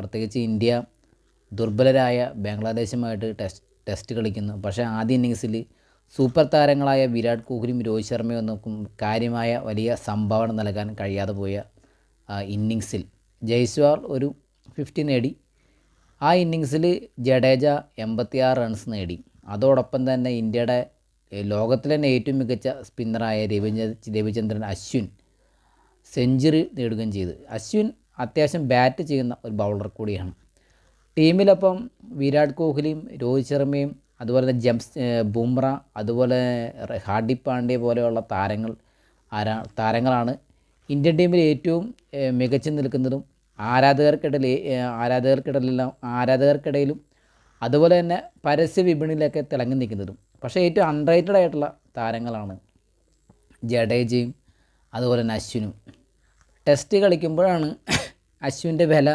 പ്രത്യേകിച്ച് ഇന്ത്യ ദുർബലരായ ബംഗ്ലാദേശുമായിട്ട് ടെസ്റ്റ് കളിക്കുന്നു. പക്ഷേ ആദ്യ ഇന്നിങ്സിൽ സൂപ്പർ താരങ്ങളായ വിരാട് കോഹ്ലിയും രോഹിത് ശർമ്മയും ഒന്നും കാര്യമായ വലിയ സംഭാവന നൽകാൻ കഴിയാതെ പോയ ഇന്നിങ്സിൽ ജയ്സ്വാൾ ഒരു 50 നേടി. ആ ഇന്നിങ്സിൽ ജഡേജ 86 റൺസ് നേടി. അതോടൊപ്പം തന്നെ ഇന്ത്യയുടെ ലോകത്തിലെ തന്നെ ഏറ്റവും മികച്ച സ്പിന്നറായ രവിചന്ദ്രൻ അശ്വിൻ സെഞ്ചുറി നേടുകയും ചെയ്തു. അശ്വിൻ അത്യാവശ്യം ബാറ്റ് ചെയ്യുന്ന ഒരു ബൗളർ കൂടിയാണ്. ടീമിലപ്പം വിരാട് കോഹ്ലിയും രോഹിത് ശർമ്മയും അതുപോലെ ബുംറ, അതുപോലെ ഹാർദിക് പാണ്ഡ്യ പോലെയുള്ള താരങ്ങളാണ് ഇന്ത്യൻ ടീമിൽ ഏറ്റവും മികച്ചു നിൽക്കുന്നതും ആരാധകർക്കിടയിലും അതുപോലെ തന്നെ പരസ്യ വിപണിയിലൊക്കെ തിളങ്ങി നിൽക്കുന്നതും. പക്ഷേ ഏറ്റവും അൺറേറ്റഡ് ആയിട്ടുള്ള താരങ്ങളാണ് ജഡേജയും അതുപോലെ തന്നെ അശ്വിനും. ടെസ്റ്റ് കളിക്കുമ്പോഴാണ് അശ്വിൻ്റെ വില